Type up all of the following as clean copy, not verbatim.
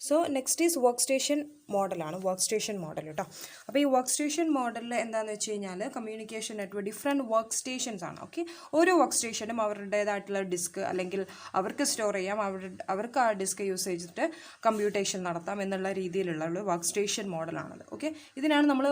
So next is work station മോഡലാണ് work station model കേട്ടോ. അപ്പോൾ ഈ വർക്ക് സ്റ്റേഷൻ മോഡലിൽ എന്താണെന്ന് വെച്ച് കഴിഞ്ഞാൽ communication network different work stations ആണ്. ഓക്കെ, ഓരോ വർക്ക് സ്റ്റേഷനും അവരുടേതായിട്ടുള്ള ഡിസ്ക് അല്ലെങ്കിൽ അവർക്ക് സ്റ്റോർ ചെയ്യാം, അവർക്ക് ആ ഡിസ്ക് യൂസ് ചെയ്തിട്ട് കമ്പ്യൂട്ടേഷൻ നടത്താം എന്നുള്ള രീതിയിലുള്ള ഒരു വർക്ക് സ്റ്റേഷൻ മോഡലാണത്. ഓക്കെ, ഇതിനാണ് നമ്മൾ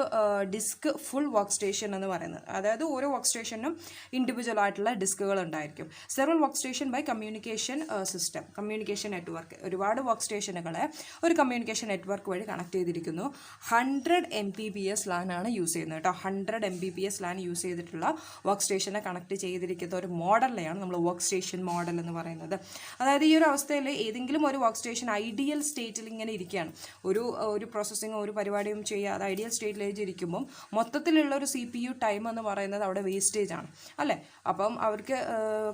ഡിസ്ക് ഫുൾ വർക്ക് സ്റ്റേഷൻ എന്ന് പറയുന്നത്. അതായത് ഓരോ വർക്ക് സ്റ്റേഷനും ഇൻഡിവിജ്വൽ ആയിട്ടുള്ള ഡിസ്കുകൾ ഉണ്ടായിരിക്കും. Several work station by communication system, communication network, ഒരുപാട് വർക്ക് സ്റ്റേഷനുകളെ ഒരു കമ്മ്യൂണിക്കേഷൻ നെറ്റ്വർക്ക് വഴി കണക്ട് ചെയ്തിരിക്കുന്നു. 100 Mbps LAN ആണ് യൂസ് ചെയ്യുന്നത് കേട്ടോ. 100 Mbps LAN യൂസ് ചെയ്തിട്ടുള്ള വർക്ക് സ്റ്റേഷനെ കണക്ട് ചെയ്തിരിക്കുന്ന ഒരു മോഡലിനെയാണ് നമ്മൾ വർക്ക് സ്റ്റേഷൻ മോഡൽ എന്ന് പറയുന്നത്. അതായത് ഈ ഒരു അവസ്ഥയിൽ ഏതെങ്കിലും ഒരു വർക്ക് സ്റ്റേഷൻ ഐഡിയൽ സ്റ്റേറ്റിൽ ഇങ്ങനെ ഇരിക്കുകയാണ്, ഒരു പ്രോസസ്സിങ്ങോ ഒരു പരിപാടിയും ചെയ്യാതെ ഐഡിയൽ സ്റ്റേറ്റിലേക്ക് ഇരിക്കുമ്പം മൊത്തത്തിലുള്ള ഒരു CPU ടൈം എന്ന് പറയുന്നത് അവിടെ വേസ്റ്റേജ് ആണ് അല്ലേ. അപ്പം അവർക്ക്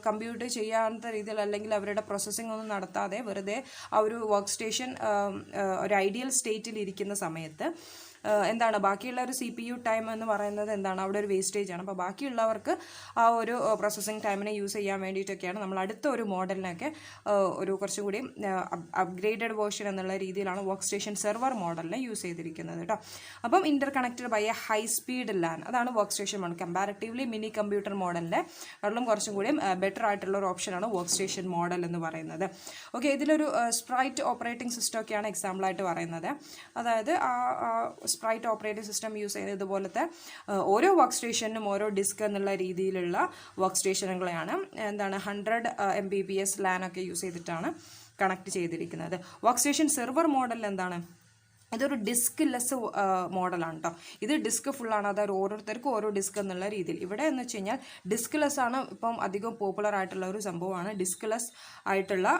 കമ്പ്യൂട്ട് ചെയ്യാത്ത രീതിയിൽ അല്ലെങ്കിൽ അവരുടെ പ്രോസസ്സിംഗ് ഒന്നും നടത്താതെ വെറുതെ ആ ഒരു വർക്ക് സ്റ്റേഷൻ ഒരു ഐഡിയൽ സ്റ്റേറ്റിൽ ഇരിക്കുന്ന സമയത്ത് എന്താണ് ബാക്കിയുള്ള ഒരു CPU ടൈം എന്ന് പറയുന്നത് എന്താണ് അവിടെ ഒരു വേസ്റ്റേജ് ആണ്. അപ്പോൾ ബാക്കിയുള്ളവർക്ക് ആ ഒരു പ്രോസസ്സിംഗ് ടൈമിനെ യൂസ് ചെയ്യാൻ വേണ്ടിയിട്ടൊക്കെയാണ് നമ്മൾ അടുത്ത ഒരു മോഡലിനൊക്കെ ഒരു കുറച്ചും കൂടി അപ്ഗ്രേഡഡ് വേർഷൻ എന്നുള്ള രീതിയിലാണ് വർക്ക് സ്റ്റേഷൻ സെർവർ മോഡലിനെ യൂസ് ചെയ്തിരിക്കുന്നത് കേട്ടോ. അപ്പം interconnected by a high speed LAN, അതാണ് work station model. Comparatively mini computer മോഡലിൻ്റെ അതിലും കുറച്ചും കൂടി ബെറ്റർ ആയിട്ടുള്ള ഒരു ഓപ്ഷനാണ് വർക്ക് സ്റ്റേഷൻ മോഡൽ എന്ന് പറയുന്നത്. ഓക്കെ, ഇതിലൊരു സ്പ്രൈറ്റ് ഓപ്പറേറ്റിംഗ് സിസ്റ്റം ഒക്കെയാണ് എക്സാമ്പിളായിട്ട് പറയുന്നത്. അതായത് സ്പ്രൈറ്റ് ഓപ്പറേറ്റിംഗ് സിസ്റ്റം യൂസ് ചെയ്യുന്നത് ഇതുപോലത്തെ ഓരോ വർക്ക് സ്റ്റേഷനും ഓരോ ഡിസ്ക് എന്നുള്ള രീതിയിലുള്ള വർക്ക് സ്റ്റേഷനുകളെയാണ് എന്താണ് 100 Mbps LAN ഒക്കെ യൂസ് ചെയ്തിട്ടാണ് കണക്ട് ചെയ്തിരിക്കുന്നത്. വർക്ക് സ്റ്റേഷൻ സെർവർ മോഡൽ എന്താണ്, ഇതൊരു ഡിസ്ക് ലെസ് മോഡലാണ് കേട്ടോ. ഇത് ഡിസ്ക് ഫുള്ളാണ്, അതായത് ഓരോരുത്തർക്കും ഓരോ ഡിസ്ക് എന്നുള്ള രീതിയിൽ. ഇവിടെ എന്ന് വെച്ച് കഴിഞ്ഞാൽ ഡിസ്ക് ലെസ് ആണ് ഇപ്പം അധികം പോപ്പുലർ ആയിട്ടുള്ള ഒരു സംഭവമാണ് ഡിസ്ക് ലെസ് ആയിട്ടുള്ള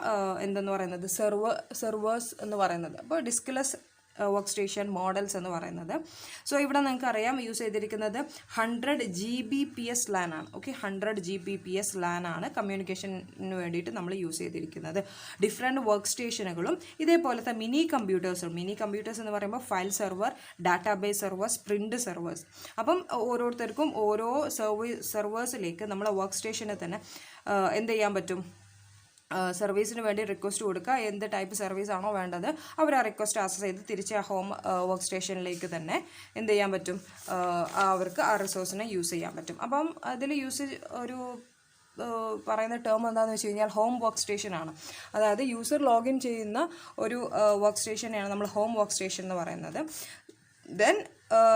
എന്തെന്ന് പറയുന്നത് സെർവേഴ്സ് എന്ന് പറയുന്നത്. അപ്പോൾ diskless work station models എന്ന് പറയുന്നത്. സോ ഇവിടെ നിങ്ങൾക്ക് അറിയാം യൂസ് ചെയ്തിരിക്കുന്നത് 100 Gbps LAN ആണ്. ഓക്കെ, 100 Gbps LAN ആണ് കമ്മ്യൂണിക്കേഷന് വേണ്ടിയിട്ട് നമ്മൾ യൂസ് ചെയ്തിരിക്കുന്നത്. ഡിഫറെൻറ്റ് വർക്ക് സ്റ്റേഷനുകളും ഇതേപോലത്തെ മിനി കമ്പ്യൂട്ടേഴ്സ് എന്ന് പറയുമ്പോൾ file server, database servers, print servers. അപ്പം ഓരോരുത്തർക്കും ഓരോ സെർവേഴ്സിലേക്ക് നമ്മളെ വർക്ക് സ്റ്റേഷനെ തന്നെ എന്ത് ചെയ്യാൻ പറ്റും, സർവീസിന് വേണ്ടി റിക്വസ്റ്റ് കൊടുക്കുക. എന്ത് ടൈപ്പ് സർവീസ് ആണോ വേണ്ടത് അവർ ആ റിക്വസ്റ്റ് ആക്സസ് ചെയ്ത് തിരിച്ച് ആ ഹോം വർക്ക് സ്റ്റേഷനിലേക്ക് തന്നെ എന്ത് ചെയ്യാൻ പറ്റും, അവർക്ക് ആ റിസോഴ്സിനെ യൂസ് ചെയ്യാൻ പറ്റും. അപ്പം അതിൽ യൂസേജ് ഒരു പറയുന്ന ടേം എന്താണെന്ന് വെച്ച് കഴിഞ്ഞാൽ ഹോം വർക്ക് സ്റ്റേഷൻ ആണ്. അതായത് യൂസർ ലോഗിൻ ചെയ്യുന്ന ഒരു വർക്ക് സ്റ്റേഷനെയാണ് നമ്മൾ ഹോം വർക്ക് സ്റ്റേഷൻ എന്ന് പറയുന്നത്. ദെൻ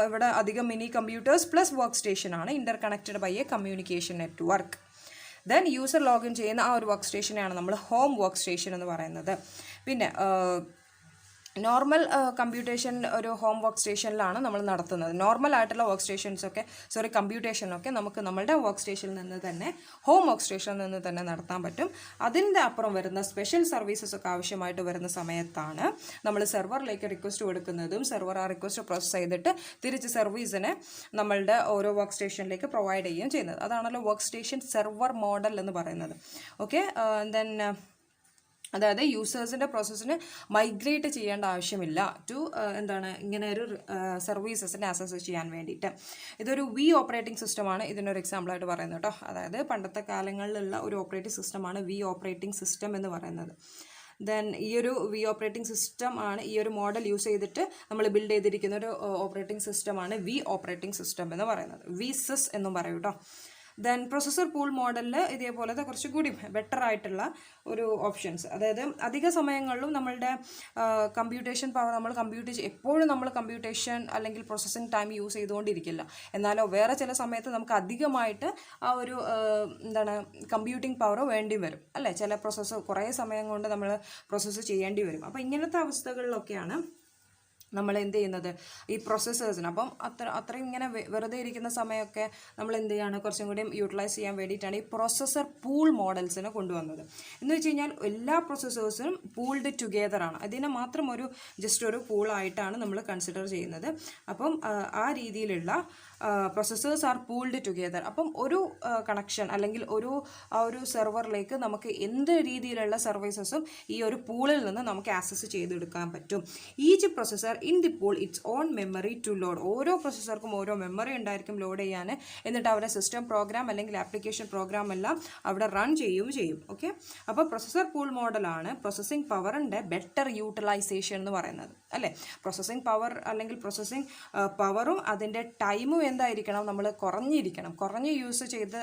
ഇവിടെ അധികം മിനി കമ്പ്യൂട്ടേഴ്സ് പ്ലസ് വർക്ക് സ്റ്റേഷനാണ് interconnected by a communication network. Then user login ചെയ്യുന്ന ആ ഒരു വർക്ക് സ്റ്റേഷനെയാണ് നമ്മൾ ഹോം വർക്ക് സ്റ്റേഷൻ എന്ന് പറയുന്നത്. പിന്നെ നോർമൽ കമ്പ്യൂട്ടേഷൻ ഒരു ഹോം വർക്ക് സ്റ്റേഷനിലാണ് നമ്മൾ നടത്തുന്നത്. നോർമൽ ആയിട്ടുള്ള വർക്ക് സ്റ്റേഷൻസൊക്കെ കമ്പ്യൂട്ടേഷനൊക്കെ നമുക്ക് നമ്മളുടെ വർക്ക് സ്റ്റേഷനിൽ നിന്ന് തന്നെ ഹോം വർക്ക് സ്റ്റേഷനിൽ നിന്ന് തന്നെ നടത്താൻ പറ്റും. അതിൻ്റെ അപ്പുറം വരുന്ന സ്പെഷ്യൽ സർവീസസ് ഒക്കെ ആവശ്യമായിട്ട് വരുന്ന സമയത്താണ് നമ്മൾ സെർവറിലേക്ക് റിക്വസ്റ്റ് കൊടുക്കുന്നതും സെർവർ ആ റിക്വസ്റ്റ് പ്രോസസ് ചെയ്തിട്ട് തിരിച്ച് സർവീസിനെ നമ്മളുടെ ഓരോ വർക്ക് സ്റ്റേഷനിലേക്ക് പ്രൊവൈഡ് ചെയ്യുകയും ചെയ്യുന്നത്. അതാണല്ലോ വർക്ക് സ്റ്റേഷൻ സെർവർ മോഡൽ എന്ന് പറയുന്നത്. ഓക്കെ, ദെൻ അതായത് യൂസേഴ്സിൻ്റെ പ്രോസസ്സിന് മൈഗ്രേറ്റ് ചെയ്യേണ്ട ആവശ്യമില്ല ടു എന്താണ് ഇങ്ങനെ ഒരു സർവീസസിനെ ആക്സസ് ചെയ്യാൻ വേണ്ടിയിട്ട്. ഇതൊരു ഓപ്പറേറ്റിംഗ് സിസ്റ്റമാണ് ഇതിനൊരു എക്സാമ്പിളായിട്ട് പറയുന്നത് കേട്ടോ. അതായത് പണ്ടത്തെ കാലങ്ങളിലുള്ള ഒരു ഓപ്പറേറ്റിംഗ് സിസ്റ്റമാണ് ഓപ്പറേറ്റിംഗ് സിസ്റ്റം എന്ന് പറയുന്നത്. ദെൻ ഈ ഒരു ഓപ്പറേറ്റിംഗ് സിസ്റ്റം ആണ് ഈ ഒരു മോഡൽ യൂസ് ചെയ്തിട്ട് നമ്മൾ ബിൽഡ് ചെയ്തിരിക്കുന്ന ഒരു ഓപ്പറേറ്റിംഗ് സിസ്റ്റമാണ് ഓപ്പറേറ്റിംഗ് സിസ്റ്റം എന്ന് പറയുന്നത്. സിസ് എന്നും പറയും കേട്ടോ. ദെൻ പ്രൊസസ്സർ പൂൾ മോഡലിൽ ഇതേപോലത്തെ കുറച്ചുകൂടി ബെറ്റർ ആയിട്ടുള്ള ഒരു ഓപ്ഷൻസ്, അതായത് അധിക സമയങ്ങളിലും നമ്മളുടെ കമ്പ്യൂട്ടേഷൻ പവർ എപ്പോഴും നമ്മൾ കമ്പ്യൂട്ടേഷൻ അല്ലെങ്കിൽ പ്രോസസ്സിങ് ടൈം യൂസ് ചെയ്തുകൊണ്ടിരിക്കില്ല. എന്നാലോ വേറെ ചില സമയത്ത് നമുക്ക് അധികമായിട്ട് ആ ഒരു കമ്പ്യൂട്ടിംഗ് പവർ വേണ്ടി വരും അല്ലേ. ചില കുറേ സമയം കൊണ്ട് നമ്മൾ പ്രോസസ്സ് ചെയ്യേണ്ടി വരും. അപ്പോൾ ഇങ്ങനത്തെ അവസ്ഥകളിലൊക്കെയാണ് നമ്മൾ എന്ത് ചെയ്യുന്നത്, ഈ പ്രൊസസ്സേഴ്സിന്. അപ്പം അത്രയും ഇങ്ങനെ വെറുതെ ഇരിക്കുന്ന സമയമൊക്കെ നമ്മൾ എന്ത് ചെയ്യാണ്, കുറച്ചും കൂടി യൂട്ടിലൈസ് ചെയ്യാൻ വേണ്ടിയിട്ടാണ് ഈ പ്രൊസസ്സർ പൂൾ മോഡൽസിനെ കൊണ്ടുവന്നത്. എന്ന് വെച്ച് കഴിഞ്ഞാൽ എല്ലാ പ്രൊസസ്സേഴ്സും പൂൾഡ് ടുഗെദറാണ്. അതിനെ മാത്രം ജസ്റ്റ് ഒരു പൂളായിട്ടാണ് നമ്മൾ കൺസിഡർ ചെയ്യുന്നത്. അപ്പം ആ രീതിയിലുള്ള പ്രൊസസ്സേഴ്സ് ആർ പൂൾഡ് ടുഗെദർ. അപ്പം ഒരു കണക്ഷൻ അല്ലെങ്കിൽ ആ ഒരു സെർവറിലേക്ക് നമുക്ക് എന്ത് രീതിയിലുള്ള സർവീസസും ഈ ഒരു പൂളിൽ നിന്ന് നമുക്ക് ആക്സസ് ചെയ്തെടുക്കാൻ പറ്റും. Each processor in the pool its own memory to load. ഓരോ പ്രൊസസ്സർക്കും ഓരോ മെമ്മറി ഉണ്ടായിരിക്കും ലോഡ് ചെയ്യാൻ. എന്നിട്ട് അവരുടെ സിസ്റ്റം പ്രോഗ്രാം അല്ലെങ്കിൽ ആപ്ലിക്കേഷൻ പ്രോഗ്രാം എല്ലാം അവിടെ റൺ ചെയ്യും. ഓക്കെ, അപ്പോൾ പ്രൊസസ്സർ പൂൾ മോഡലാണ് പ്രോസസ്സിംഗ് പവറിൻ്റെ ബെറ്റർ യൂട്ടിലൈസേഷൻ എന്ന് പറയുന്നത് അല്ലേ. പ്രോസസ്സിംഗ് പവർ അല്ലെങ്കിൽ പ്രോസസ്സിംഗ് പവറും അതിൻ്റെ ടൈമും എന്തായിരിക്കണം, നമ്മൾ കുറഞ്ഞ് യൂസ് ചെയ്ത്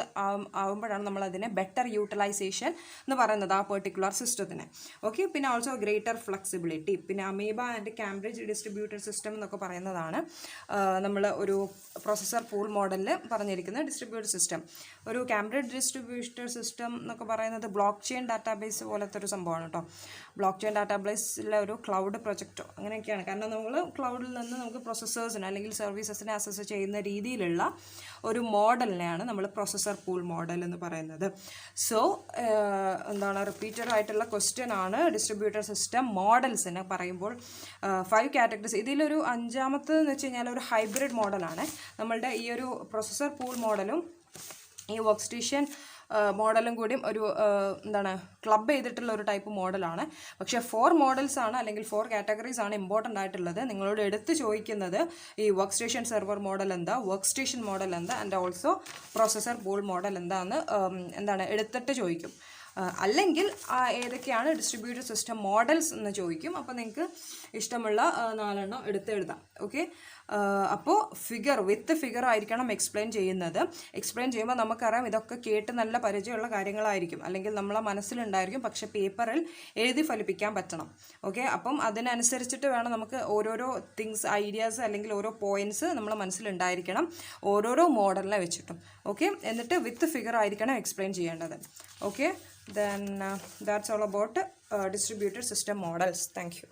ആവുമ്പോഴാണ് നമ്മൾ അതിനെ ബെറ്റർ യൂട്ടിലൈസേഷൻ എന്ന് പറയുന്നത് ആ പെർട്ടിക്കുലർ സിസ്റ്റത്തിന്. ഓക്കെ, പിന്നെ ഓൾസോ ഗ്രേറ്റർ ഫ്ലെക്സിബിലിറ്റി. പിന്നെ amoeba and Cambridge distributed system എന്നൊക്കെ പറയുന്നതാണ് നമ്മൾ ഒരു പ്രോസസ്സർ പൂൾ മോഡലിൽ പറഞ്ഞിരിക്കുന്ന ഡിസ്ട്രിബ്യൂട്ടഡ് സിസ്റ്റം. ഒരു കാംബ്രിഡ്ജ് ഡിസ്ട്രിബ്യൂട്ടഡ് സിസ്റ്റം എന്നൊക്കെ പറയുന്നത് ബ്ലോക്ക് ചെയിൻ ഡാറ്റാബേസ് പോലത്തെ ഒരു സംഭവമാണ് കേട്ടോ. ബ്ലോക്ക് ചെയിൻ ഡാറ്റാബേസിലെ ഒരു ക്ലൗഡ് പ്രൊജക്റ്റോ അങ്ങനെയൊക്കെയാണ്. കാരണം നമ്മൾ ക്ലൗഡിൽ നിന്ന് നമുക്ക് പ്രോസസ്സേഴ്സിന് അല്ലെങ്കിൽ സർവീസസിനെ അക്സസ് ചെയ്യുന്ന രീതിയിലുള്ള ഒരു മോഡലിനെയാണ് നമ്മൾ പ്രോസസ്സർ പൂൾ മോഡൽ എന്ന് പറയുന്നത്. സോ റിപ്പീറ്റഡ് ആയിട്ടുള്ള ക്വസ്റ്റ്യൻ ആണ് ഡിസ്ട്രിബ്യൂട്ടഡ് സിസ്റ്റം മോഡൽസിന് പറയുമ്പോൾ 5 കാറ്റഗറീസ്. ഇതിലൊരു 5ാമത്തെന്ന് വെച്ച് കഴിഞ്ഞാൽ ഒരു ഹൈബ്രിഡ് മോഡലാണ്. നമ്മളുടെ ഈ ഒരു പ്രോസസ്സർ പൂൾ മോഡലും ഈ വർക്ക് സ്റ്റേഷൻ മോഡലും കൂടിയും ഒരു ക്ലബ് ചെയ്തിട്ടുള്ള ഒരു ടൈപ്പ് മോഡലാണ്. പക്ഷേ 4 മോഡൽസ് ആണ് അല്ലെങ്കിൽ 4 കാറ്റഗറീസ് ആണ് ഇമ്പോർട്ടൻ്റ് ആയിട്ടുള്ളത്. നിങ്ങളോട് എടുത്ത് ചോദിക്കുന്നത് ഈ വർക്ക് സ്റ്റേഷൻ സെർവർ മോഡൽ എന്താ, വർക്ക് സ്റ്റേഷൻ മോഡൽ എന്താ, and also processor pool model എന്താണെന്ന് എടുത്തിട്ട് ചോദിക്കും. അല്ലെങ്കിൽ ഏതൊക്കെയാണ് ഡിസ്ട്രിബ്യൂട്ടഡ് സിസ്റ്റം മോഡൽസ് എന്ന് ചോദിക്കും. അപ്പോൾ നിങ്ങൾക്ക് ഇഷ്ടമുള്ള 4 എടുത്ത് എഴുതാം. ഓക്കെ, അപ്പോൾ വിത്ത് ഫിഗർ ആയിരിക്കണം എക്സ്പ്ലെയിൻ ചെയ്യുന്നത്. എക്സ്പ്ലെയിൻ ചെയ്യുമ്പോൾ നമുക്കറിയാം ഇതൊക്കെ കേട്ട് നല്ല പരിചയമുള്ള കാര്യങ്ങളായിരിക്കും, അല്ലെങ്കിൽ നമ്മളെ മനസ്സിലുണ്ടായിരിക്കും, പക്ഷേ പേപ്പറിൽ എഴുതി ഫലിപ്പിക്കാൻ പറ്റണം. ഓക്കെ, അപ്പം അതിനനുസരിച്ചിട്ട് വേണം നമുക്ക് ഓരോരോ ഐഡിയാസ് അല്ലെങ്കിൽ ഓരോ പോയിന്റ്സ് നമ്മളെ മനസ്സിലുണ്ടായിരിക്കണം ഓരോരോ മോഡലിനെ വെച്ചിട്ടും. ഓക്കെ, എന്നിട്ട് വിത്ത് ഫിഗർ ആയിരിക്കണം എക്സ്പ്ലെയിൻ ചെയ്യേണ്ടത്. Okay, then that's all about distributed system models. Thank you.